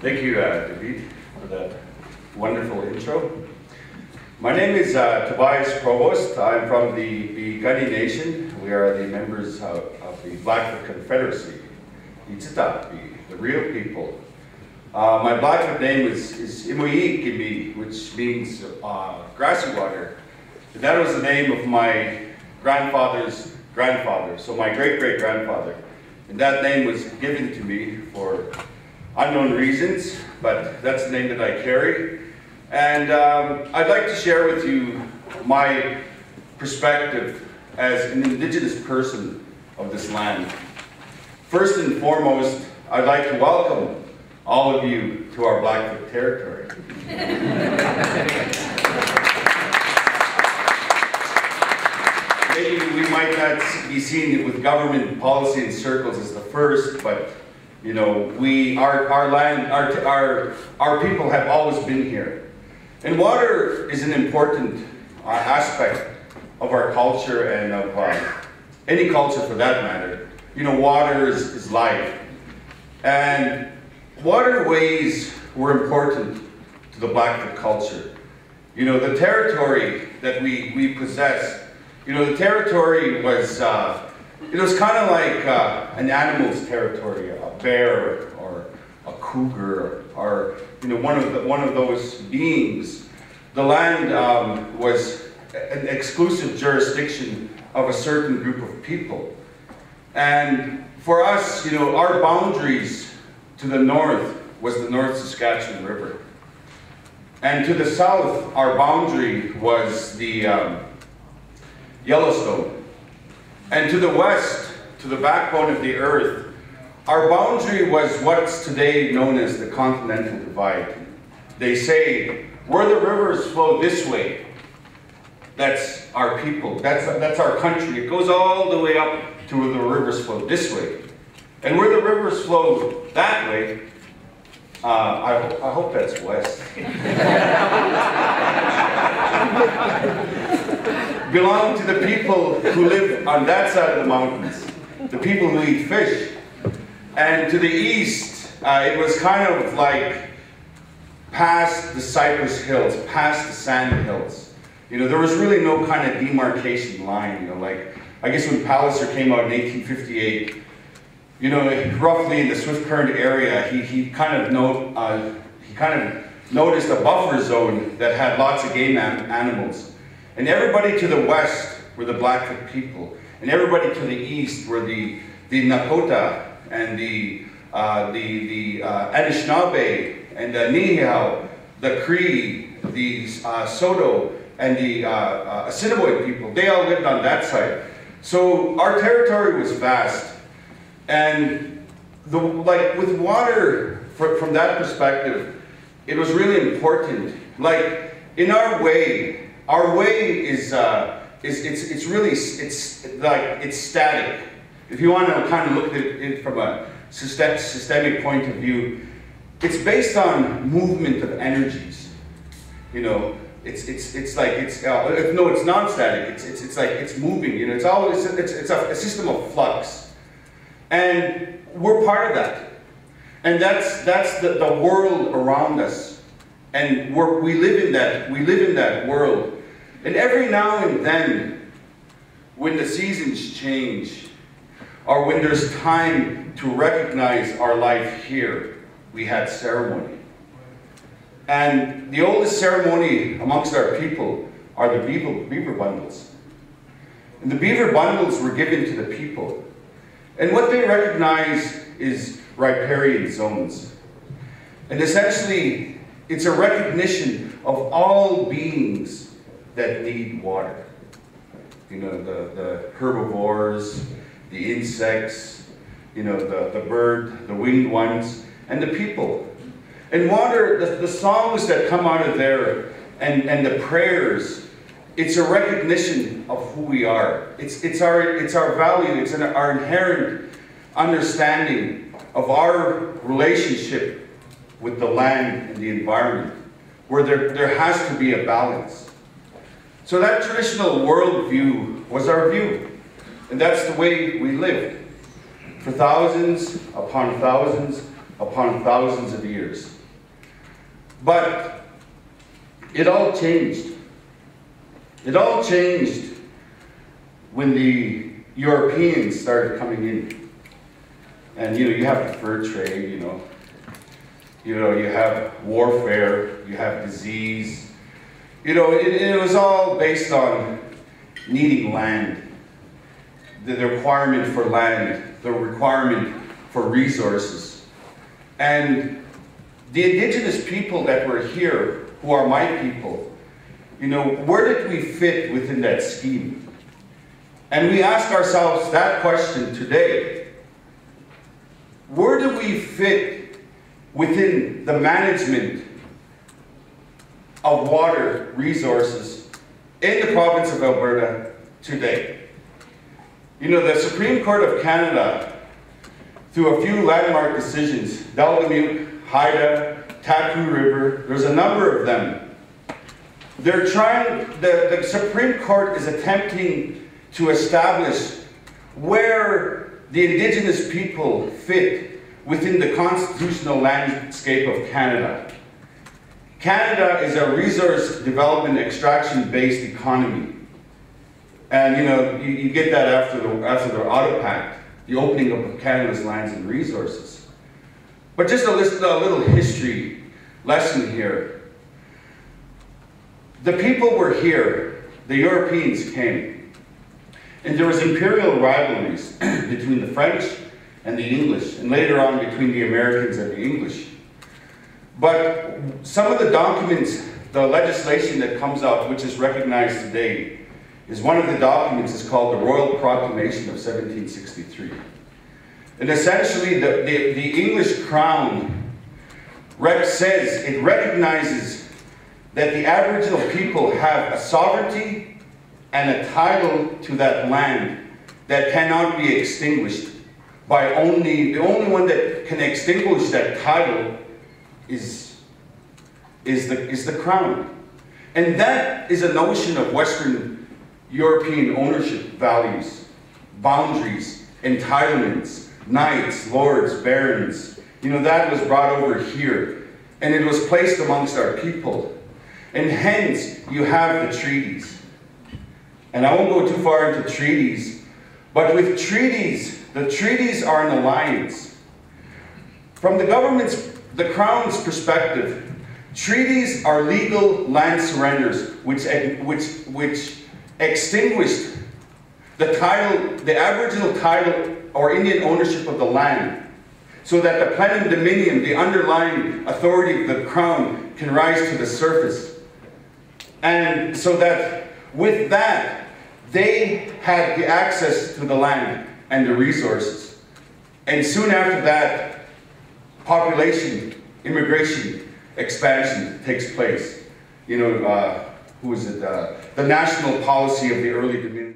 Thank you, David, for that wonderful intro. My name is Tobias Provost. I'm from the OHKII Nation. We are the members of the Blackfoot Confederacy, the real people. My Blackfoot name is INDIGENOUS, which means grassy water. And that was the name of my grandfather's grandfather, so my great-great-grandfather. And that name was given to me for unknown reasons, but that's the name that I carry. And I'd like to share with you my perspective as an Indigenous person of this land. First and foremost, I'd like to welcome all of you to our Blackfoot territory. Maybe we might not be seeing it with government policy in circles as the first, but you know, our land, our people have always been here. And water is an important aspect of our culture and of any culture for that matter. You know, water is life. And waterways were important to the Blackfoot culture. You know, the territory that we possess, you know, the territory was, it was kind of like an animal's territory, a bear or a cougar or you know, one of those beings. The land was an exclusive jurisdiction of a certain group of people. And for us, you know, our boundaries to the north was the North Saskatchewan River. And to the south, our boundary was the Yellowstone. And to the west, to the backbone of the earth, our boundary was what's today known as the Continental Divide. They say, where the rivers flow this way, that's our people, that's our country. It goes all the way up to where the rivers flow this way. And where the rivers flow that way, I hope that's west. Belong to the people who live on that side of the mountains, the people who eat fish. And to the east, it was kind of like past the Cypress Hills, past the Sand Hills. You know, there was really no kind of demarcation line, you know, like, I guess when Palliser came out in 1858, you know, roughly in the Swift Current area, he kind of noticed a buffer zone that had lots of game animals. And everybody to the west were the Blackfoot people, and everybody to the east were the Nakota and the Anishinaabe and the Niihau, the Cree, the Saulteaux, and the Assiniboine people. They all lived on that side. So our territory was vast, and like with water, from that perspective, it was really important. Like in our way is it's static. If you want to kind of look at it from a systemic point of view, it's based on movement of energies. You know, it's non-static. It's like it's moving. You know, it's a system of flux, and we're part of that. And that's the world around us, and we live in that world. And every now and then, when the seasons change, or when there's time to recognize our life here, we had ceremony. And the oldest ceremony amongst our people are the beaver bundles. And the beaver bundles were given to the people. And what they recognize is riparian zones. And essentially, it's a recognition of all beings that need water. You know, the herbivores, the insects, you know, the bird, the winged ones, and the people. And water, the songs that come out of there, and the prayers, it's a recognition of who we are. It's our value, it's our inherent understanding of our relationship with the land and the environment, where there has to be a balance. So that traditional worldview was our view, and that's the way we lived. For thousands upon thousands upon thousands of years. But it all changed. It all changed when the Europeans started coming in. And you have the fur trade, you have warfare, you have disease. It was all based on needing land, the requirement for land, the requirement for resources. And the indigenous people that were here, who are my people, where did we fit within that scheme? And we ask ourselves that question today. Where do we fit within the management of water resources in the province of Alberta today? The Supreme Court of Canada, through a few landmark decisions, Delgamuke, Haida, Taku River, there's a number of them. They're trying, the Supreme Court is attempting to establish where the indigenous people fit within the constitutional landscape of Canada. Canada is a resource development extraction-based economy. And you get that after the Ottawa Pact, the opening of Canada's lands and resources. But just a little history lesson here. The people were here, the Europeans came, and there was imperial rivalries between the French and the English, and later on between the Americans and the English. But some of the documents, the legislation that comes out, which is recognized today, is one of the documents is called the Royal Proclamation of 1763. And essentially the English Crown says, it recognizes that the Aboriginal people have a sovereignty and a title to that land that cannot be extinguished by the only one that can extinguish that title is the Crown. And that is a notion of Western European ownership values, boundaries, entitlements, knights, lords, barons. That was brought over here, and it was placed amongst our people. And hence, you have the treaties. And I won't go too far into treaties, but with treaties, the treaties are an alliance. From the Crown's perspective, treaties are legal land surrenders which extinguished the title, the Aboriginal title or Indian ownership of the land, so that the plenum dominium, the underlying authority of the Crown, can rise to the surface. And so that with that, they had the access to the land and the resources. And soon after that, population, immigration, expansion takes place. The national policy of the early Dominion.